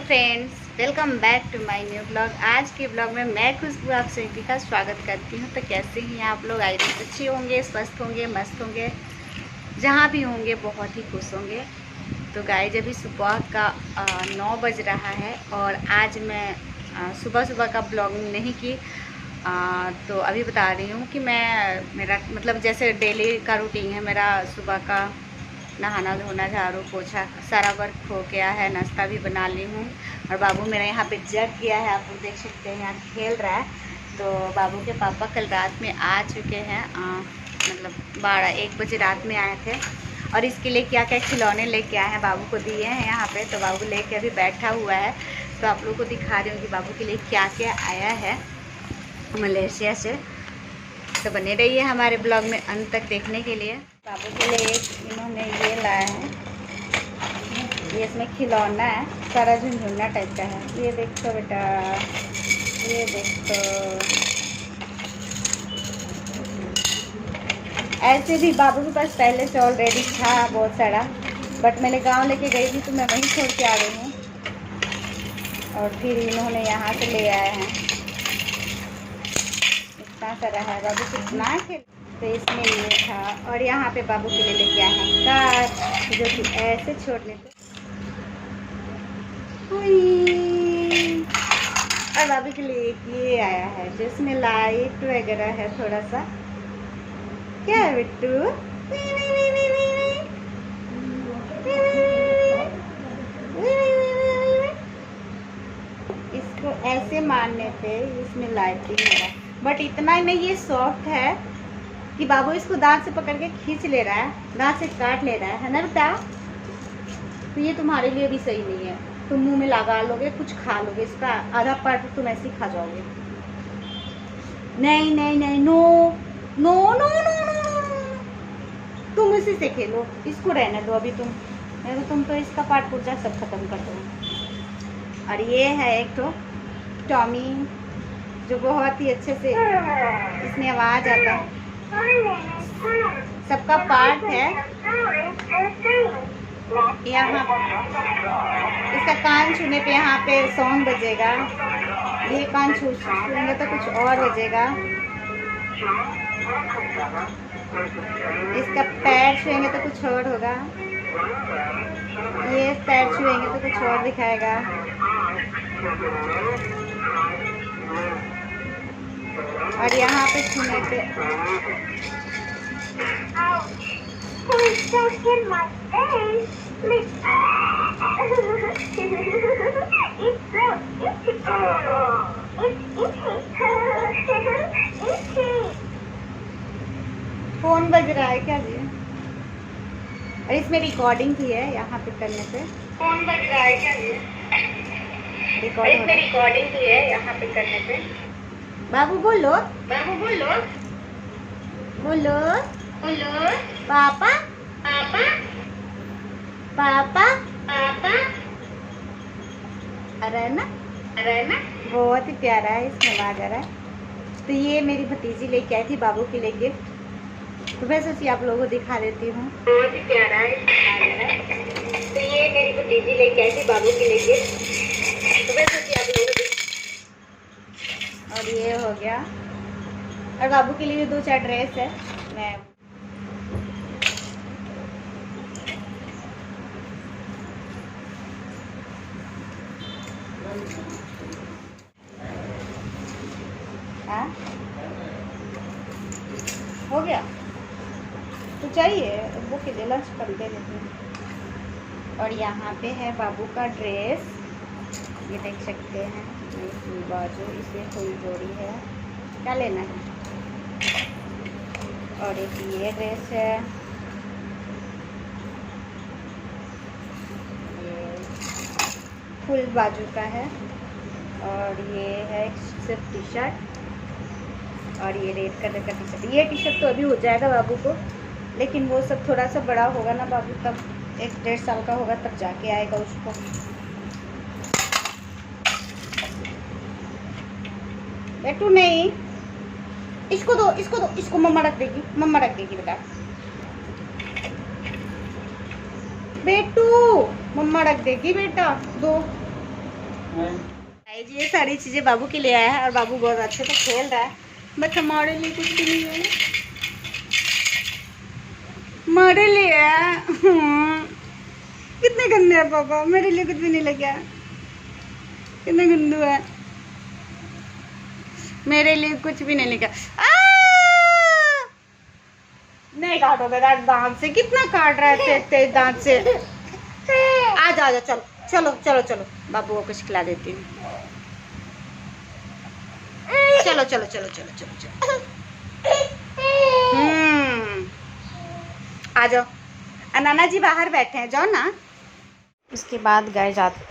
Friends, welcome back to my new blog. आज के blog में मैं खुशबू आप सभी का स्वागत करती हूँ। तो कैसे हैं आप लोग? आई थिंक अच्छे होंगे, स्वस्थ होंगे, मस्त होंगे, जहाँ भी होंगे बहुत ही खुश होंगे। तो गाइस अभी सुबह का 9 बज रहा है और आज मैं सुबह सुबह का ब्लॉगिंग नहीं की। तो अभी बता रही हूँ कि मेरा मतलब जैसे डेली का रूटीन है मेरा। सुबह का नहाना धोना, झाड़ू पोछा, सारा वर्क हो गया है, नाश्ता भी बना ली हूँ। और बाबू मेरा यहाँ पे जग गया है, आप लोग देख सकते हैं, यहाँ खेल रहा है। तो बाबू के पापा कल रात में आ चुके हैं, मतलब 12-1 बजे रात में आए थे। और इसके लिए क्या क्या खिलौने लेके आए हैं, बाबू को दिए हैं यहाँ पे। तो बाबू लेके अभी बैठा हुआ है। तो आप लोग को दिखा रही हूँ कि बाबू के लिए क्या क्या आया है मलेशिया से। तो बने रहिए हमारे ब्लॉग में अंत तक देखने के लिए। बाबू के लिए इन्होंने ये लाया है, ये इसमें खिलौना है, सारा झुनझुना टाइप का है। ये देखो बेटा, ये देखो। ऐसे भी बाबू के पास पहले से ऑलरेडी था बहुत सारा, बट मैंने गांव लेके गई थी तो मैं वहीं छोड़ के आ गई हूँ। और फिर इन्होंने यहाँ से ले आए हैं, इतना सारा है। बाबू कितना खेल, तो इसमें ये था। और यहाँ पे बाबू के लिए लेके आए हैं कार, जो कि ऐसे छोड़ने थे। और बाबू के लिए एक ये आया है जिसमें लाइट वगैरह है थोड़ा सा। क्या है बिट्टू? इसको ऐसे मारने पे इसमें लाइटिंग है, बट इतना ही नहीं, ये सॉफ्ट है कि बाबू इसको दांत से पकड़ के खींच ले रहा है, दांत से काट ले रहा है ना बेटा। तो ये तुम्हारे लिए भी सही नहीं है, तुम मुंह में लगा लोगे, कुछ खा लोगे, इसका आधा पार्ट तुम ऐसे ही खा जाओगे। नहीं नहीं नहीं, no no no no no, तुम इसी से खेलो, इसको रहने दो अभी। तुम तो इसका पार्ट पुर्जा सब खत्म कर दो। और ये है एक तो टॉमी, जो बहुत ही अच्छे से इसमें आवाज आता है, सबका पार्ट है। यहाँ इसका कान छूने पे यहाँ पे सॉन्ग बजेगा, ये कान छूएंगे तो कुछ और बजेगा, इसका पैर छुएंगे तो कुछ और होगा, ये पैर छुएंगे तो कुछ और दिखाएगा। और यहाँ पे छूने पे फोन बज रहा है क्या जी? और इसमें रिकॉर्डिंग भी है, यहाँ पे करने पे फोन बज रहा है क्या जी? रिकॉर्डिंग भी है यहाँ पे करने पे। बाबू बोलो, बाबू बोलो, बोलो बोलो, पापा पापा पापा पापा। अरे ना, अरे ना, बहुत ही प्यारा है, इसमें आवाज आ रहा है। तो ये मेरी भतीजी लेके आई थी बाबू के लिए गिफ्ट, तो मैं सोची आप लोगों को दिखा देती हूँ। बहुत ही प्यारा है। तो ये मेरी भतीजी लेके आई थी बाबू के लिए गिफ्ट, तो मैं सोची आप लोगों को। और ये हो गया। और बाबू के लिए भी 2-4 ड्रेस है। मैं हो गया तो चाहिए वो के लिए लंच कर दे देते हैं। और यहाँ पे है बाबू का ड्रेस, ये देख सकते हैं, ये बाजू, इसमें फुल जोड़ी है, क्या लेना है। और एक ये ड्रेस है, ये फुल बाजू का है। और ये है सिर्फ टी शर्ट, और ये रेड कलर का टी शर्ट। ये टी शर्ट तो अभी हो जाएगा बाबू को, लेकिन वो सब थोड़ा सा बड़ा होगा ना बाबू, तब 1-1.5 साल का होगा तब जाके आएगा उसको। बेटू नहीं, इसको दो, इसको दो, इसको मम्मा रख देगी, मम्मा रख देगी बेटा। बेटू मम्मा रख देगी बेटा, दो। ये सारी चीज़ें बाबू के लिए आया है और बाबू बहुत अच्छे से खेल रहा है, बट हमारे लिए कुछ भी नहीं है। हमारे लिए कितने गंदे है पापा, मेरे लिए कुछ भी नहीं लगा, कितने गंदू है, मेरे लिए कुछ भी नहीं लगा। नहीं काटोगे दांत से, कितना काट रहा है तेज दांत से। आ जा चलो चलो चलो चलो, बाबू को कुछ खिला देती हूँ। चलो चलो चलो चलो चलो चलो। आ जाओ, नाना जी बाहर बैठे हैं, जाओ ना। उसके बाद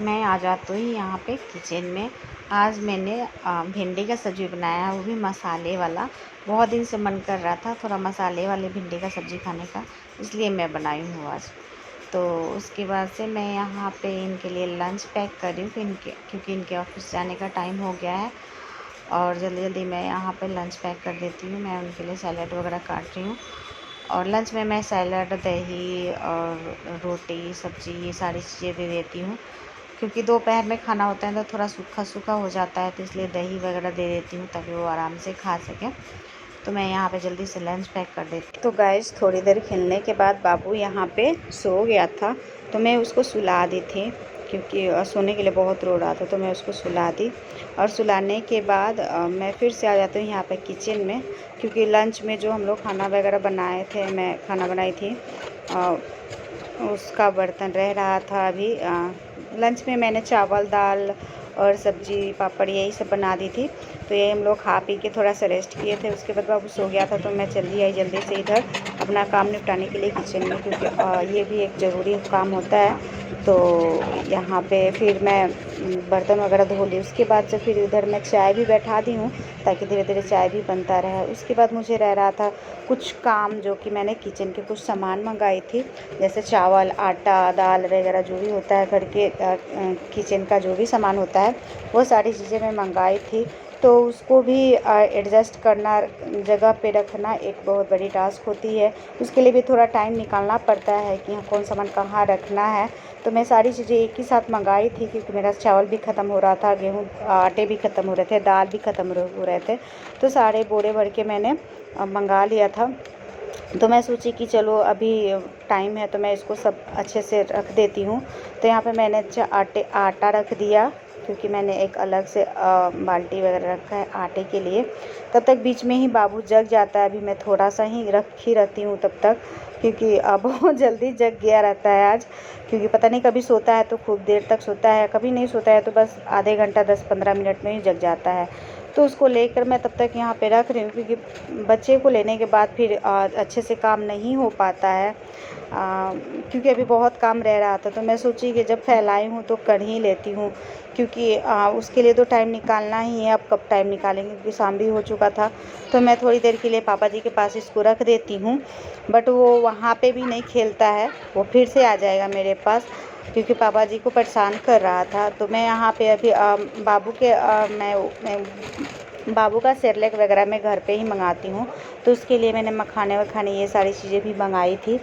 मैं आ जाती हूँ यहाँ पे किचन में। आज मैंने भिंडी का सब्ज़ी बनाया है, वो भी मसाले वाला। बहुत दिन से मन कर रहा था थोड़ा मसाले वाले भिंडी का सब्ज़ी खाने का, इसलिए मैं बनाई हूँ आज। तो उसके बाद से मैं यहाँ पे इनके लिए लंच पैक कर रही हूँ क्योंकि इनके ऑफिस जाने का टाइम हो गया है, और जल्दी जल्दी मैं यहाँ पे लंच पैक कर देती हूँ। मैं उनके लिए सैलड वगैरह काट रही हूँ, और लंच में मैं सैलड, दही और रोटी, सब्ज़ी, ये सारी चीज़ें दे देती हूँ क्योंकि दोपहर में खाना होता है तो थोड़ा सूखा सूखा हो जाता है, तो इसलिए दही वगैरह दे देती हूँ ताकि वो आराम से खा सकें। तो मैं यहाँ पे जल्दी से लंच पैक कर देती। तो गाइस थोड़ी देर खेलने के बाद बाबू यहाँ पे सो गया था, तो मैं उसको सुला दी थी क्योंकि सोने के लिए बहुत रो रहा था, तो मैं उसको सुला दी। और सुलाने के बाद मैं फिर से आ जाती हूँ यहाँ पे किचन में, क्योंकि लंच में जो हम लोग खाना वगैरह बनाए थे, मैं खाना बनाई थी, उसका बर्तन रह रहा था अभी। लंच में मैंने चावल, दाल और सब्जी, पापड़ यही सब बना दी थी। तो ये हम लोग खा पी के थोड़ा सा रेस्ट किए थे। उसके बाद बाबू सो गया था, तो मैं चली आई जल्दी से इधर अपना काम निपटाने के लिए किचन में, क्योंकि ये भी एक ज़रूरी काम होता है। तो यहाँ पे फिर मैं बर्तन वगैरह धो ली। उसके बाद से फिर इधर मैं चाय भी बैठा दी हूँ ताकि धीरे धीरे चाय भी बनता रहे। उसके बाद मुझे रह रहा था कुछ काम, जो कि मैंने किचन के कुछ सामान मंगाई थी, जैसे चावल, आटा, दाल वगैरह जो भी होता है घर के किचन का जो भी सामान होता है, वो सारी चीज़ें मैं मंगाई थी। तो उसको भी एडजस्ट करना, जगह पे रखना एक बहुत बड़ी टास्क होती है। उसके लिए भी थोड़ा टाइम निकालना पड़ता है कि कौन सामान कहाँ रखना है। तो मैं सारी चीज़ें एक ही साथ मंगाई थी क्योंकि मेरा चावल भी ख़त्म हो रहा था, गेहूँ आटे भी ख़त्म हो रहे थे, दाल भी ख़त्म हो रहे थे। तो सारे बोरे भर के मैंने मंगा लिया था। तो मैं सोची कि चलो अभी टाइम है तो मैं इसको सब अच्छे से रख देती हूँ। तो यहाँ पे मैंने आटा रख दिया क्योंकि मैंने एक अलग से बाल्टी वगैरह रखा है आटे के लिए। तब तक बीच में ही बाबू जग जाता है, अभी मैं थोड़ा सा ही रहती हूँ तब तक, क्योंकि बहुत जल्दी जग गया रहता है आज। क्योंकि पता नहीं कभी सोता है तो खूब देर तक सोता है, कभी नहीं सोता है तो बस आधे घंटा 10-15 मिनट में ही जग जाता है। तो उसको लेकर मैं तब तक यहाँ पे रख रही हूँ क्योंकि बच्चे को लेने के बाद फिर अच्छे से काम नहीं हो पाता है, क्योंकि अभी बहुत काम रह रहा था। तो मैं सोची कि जब फैलाई हूँ तो कर ही लेती हूँ, क्योंकि उसके लिए तो टाइम निकालना ही है। अब कब टाइम निकालेंगे क्योंकि शाम भी हो चुका था। तो मैं थोड़ी देर के लिए पापा जी के पास इसको रख देती हूँ, बट वो वहाँ पे भी नहीं खेलता है, वो फिर से आ जाएगा मेरे पास क्योंकि पापा जी को परेशान कर रहा था। तो मैं यहाँ पे अभी बाबू का सेरेलैक वगैरह मैं घर पे ही मंगाती हूँ, तो उसके लिए मैंने मखाने वखाने ये सारी चीज़ें भी मंगाई थी।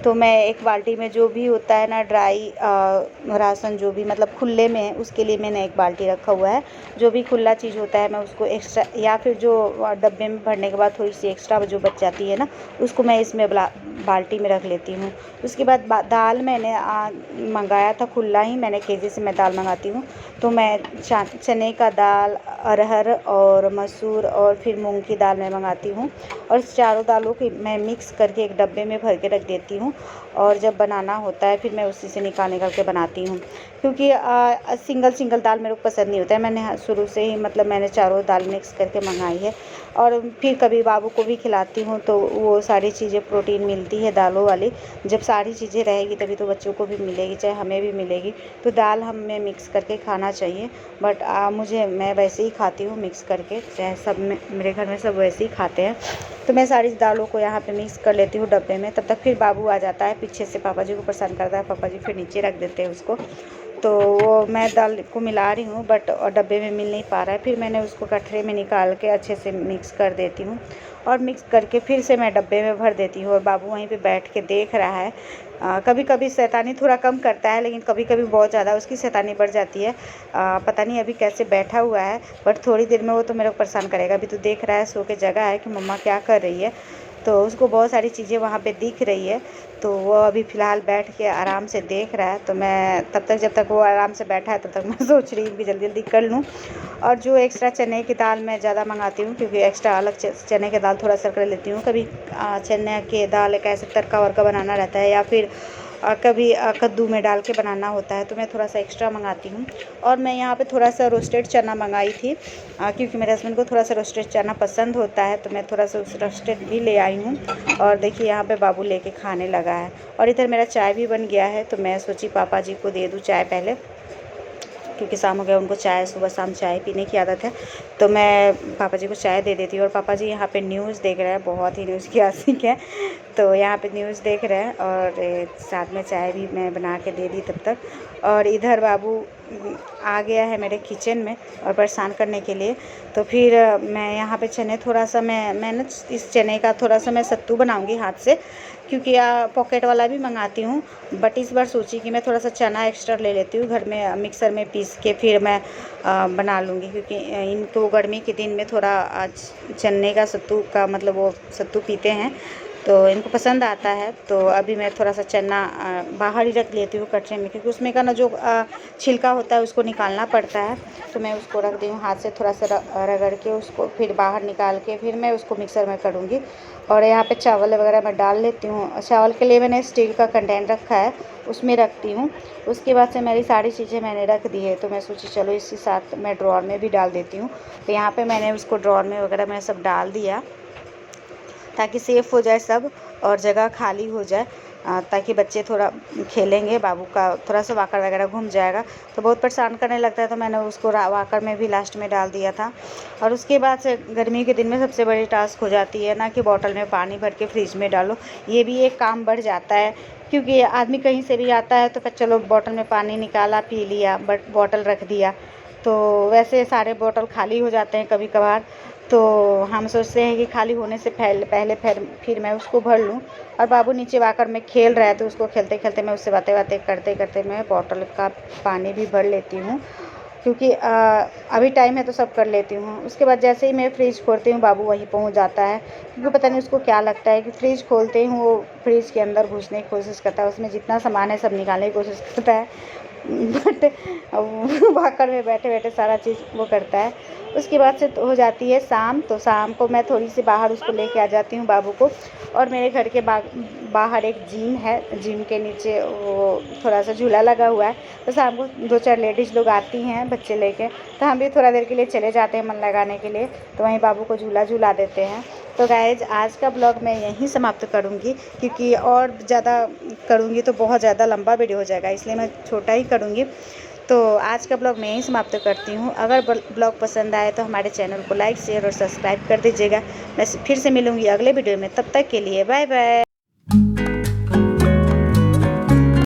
तो मैं एक बाल्टी में जो भी होता है ना ड्राई राशन, जो भी मतलब खुले में है, उसके लिए मैंने एक बाल्टी रखा हुआ है। जो भी खुला चीज़ होता है मैं उसको एक्स्ट्रा, या फिर जो डब्बे में भरने के बाद थोड़ी सी एक्स्ट्रा जो बच जाती है ना, उसको मैं इसमें बाल्टी में रख लेती हूँ। उसके बाद दाल मैंने मंगाया था खुला ही, मैंने केजी से मैं दाल मंगाती हूँ। तो मैं चने का दाल, अरहर और मसूर और फिर मूंग की दाल मैं मंगाती हूँ, और चारों दालों की मैं मिक्स करके एक डब्बे में भर के रख देती हूँ। और जब बनाना होता है फिर मैं उसी से निकाल के बनाती हूँ, क्योंकि सिंगल दाल मेरे को पसंद नहीं होता है। मैंने शुरू से ही मतलब मैंने चारों दाल मिक्स करके मंगाई है, और फिर कभी बाबू को भी खिलाती हूँ तो वो सारी चीज़ें प्रोटीन मिलती है दालों वाली। जब सारी चीज़ें रहेगी तभी तो बच्चों को भी मिलेगी, चाहे हमें भी मिलेगी। तो दाल हमें मिक्स करके खाना चाहिए, बट मैं वैसे ही खाती हूँ मिक्स करके, चाहे सब में मेरे घर में सब वैसे ही खाते हैं। तो मैं सारी दालों को यहाँ पे मिक्स कर लेती हूँ डब्बे में। तब तक फिर बाबू आ जाता है, पीछे से पापा जी को परेशान करता है, पापा जी फिर नीचे रख देते हैं उसको। तो वो मैं दाल को मिला रही हूँ बट डब्बे में मिल नहीं पा रहा है। फिर मैंने उसको कटरे में निकाल के अच्छे से मिक्स कर देती हूँ, और मिक्स करके फिर से मैं डब्बे में भर देती हूँ। और बाबू वहीं पे बैठ के देख रहा है कभी कभी शैतानी थोड़ा कम करता है, लेकिन कभी कभी बहुत ज़्यादा उसकी शैतानी बढ़ जाती है। पता नहीं अभी कैसे बैठा हुआ है, बट थोड़ी देर में वो तो मेरे को परेशान करेगा। अभी तो देख रहा है सो के जगह है कि मम्मा क्या कर रही है, तो उसको बहुत सारी चीज़ें वहाँ पे दिख रही है, तो वो अभी फ़िलहाल बैठ के आराम से देख रहा है। तो मैं तब तक, जब तक वो आराम से बैठा है, तब तक मैं सोच रही हूँ कि जल्दी जल्दी कर लूँ। और जो एक्स्ट्रा चने की दाल मैं ज़्यादा मंगाती हूँ, क्योंकि एक्स्ट्रा अलग चने की दाल थोड़ा सा कर लेती हूँ। कभी चने की दाल का ऐसे तड़का वड़का बनाना रहता है, या फिर कभी कद्दू में डाल के बनाना होता है, तो मैं थोड़ा सा एक्स्ट्रा मंगाती हूँ। और मैं यहाँ पे थोड़ा सा रोस्टेड चना मंगाई थी, क्योंकि मेरे हस्बैंड को थोड़ा सा रोस्टेड चना पसंद होता है, तो मैं थोड़ा सा उस रोस्टेड भी ले आई हूँ। और देखिए यहाँ पे बाबू लेके खाने लगा है। और इधर मेरा चाय भी बन गया है, तो मैं सोची पापा जी को दे दूँ चाय पहले, क्योंकि शाम हो गया, उनको चाय सुबह शाम चाय पीने की आदत है। तो मैं पापा जी को चाय दे देती हूँ। और पापा जी यहाँ पे न्यूज़ देख रहे हैं, बहुत ही न्यूज़ की आशिक है, तो यहाँ पे न्यूज़ देख रहे हैं, और साथ में चाय भी मैं बना के दे दी तब तक। और इधर बाबू आ गया है मेरे किचन में और परेशान करने के लिए। तो फिर मैं यहाँ पे चने थोड़ा सा मैंने इस चने का थोड़ा सा मैं सत्तू बनाऊँगी हाथ से, क्योंकि पॉकेट वाला भी मंगाती हूँ, बट इस बार सोची कि मैं थोड़ा सा चना एक्स्ट्रा ले लेती हूँ घर में, मिक्सर में पीस के फिर मैं बना लूँगी। क्योंकि इनको गर्मी के दिन में थोड़ा चने का सत्तू का मतलब वो सत्तू पीते हैं, तो इनको पसंद आता है। तो अभी मैं थोड़ा सा चना बाहर ही रख लेती हूँ कटरे में, क्योंकि उसमें का ना जो छिलका होता है उसको निकालना पड़ता है। तो मैं उसको रख दी हूँ हाथ से थोड़ा सा रगड़ के, उसको फिर बाहर निकाल के फिर मैं उसको मिक्सर में करूँगी। और यहाँ पे चावल वगैरह मैं डाल लेती हूँ। चावल के लिए मैंने स्टील का कंटेनर रखा है, उसमें रखती हूँ। उसके बाद से मेरी सारी चीज़ें मैंने रख दी है, तो मैं सोची चलो इसी साथ मैं ड्रॉर में भी डाल देती हूँ। तो यहाँ पे मैंने उसको ड्रॉर में वगैरह मैं सब डाल दिया, ताकि सेफ़ हो जाए सब और जगह खाली हो जाए, ताकि बच्चे थोड़ा खेलेंगे। बाबू का थोड़ा सा वाकर वगैरह घूम जाएगा, तो बहुत परेशान करने लगता है, तो मैंने उसको वाकर में भी लास्ट में डाल दिया था। और उसके बाद से गर्मी के दिन में सबसे बड़ी टास्क हो जाती है ना कि बॉटल में पानी भर के फ्रिज में डालो। ये भी एक काम बढ़ जाता है, क्योंकि आदमी कहीं से भी आता है तो फिर चलो बॉटल में पानी निकाला पी लिया, बट बॉटल रख दिया, तो वैसे सारे बॉटल खाली हो जाते हैं कभी कभार। तो हम सोचते हैं कि खाली होने से पहले फिर मैं उसको भर लूँ। और बाबू नीचे आकर में खेल रहा है, तो उसको खेलते खेलते मैं उससे बातें करते करते मैं बॉटल का पानी भी भर लेती हूँ, क्योंकि अभी टाइम है तो सब कर लेती हूँ। उसके बाद जैसे ही मैं फ्रिज खोलती हूँ बाबू वहीं पहुँच जाता है, क्योंकि पता नहीं उसको क्या लगता है कि फ्रिज खोलते ही वो फ्रिज के अंदर घुसने की कोशिश करता है, उसमें जितना सामान है सब निकालने की कोशिश करता है, बट भाकर में बैठे बैठे सारा चीज़ वो करता है। उसके बाद से तो हो जाती है शाम, तो शाम को मैं थोड़ी सी बाहर उसको लेके आ जाती हूँ बाबू को। और मेरे घर के बाहर एक जिम है, जिम के नीचे वो थोड़ा सा झूला लगा हुआ है, तो शाम को 2-4 लेडीज़ लोग आती हैं बच्चे लेके, तो हम भी थोड़ा देर के लिए चले जाते हैं मन लगाने के लिए, तो वहीं बाबू को झूला झूला देते हैं। तो गाइज आज का ब्लॉग मैं यहीं समाप्त करूँगी, क्योंकि और ज़्यादा करूँगी तो बहुत ज़्यादा लंबा वीडियो हो जाएगा, इसलिए मैं छोटा ही करूँगी। तो आज का ब्लॉग मैं यहीं समाप्त करती हूँ। अगर ब्लॉग पसंद आए तो हमारे चैनल को लाइक शेयर और सब्सक्राइब कर दीजिएगा। मैं फिर से मिलूँगी अगले वीडियो में, तब तक के लिए बाय बाय।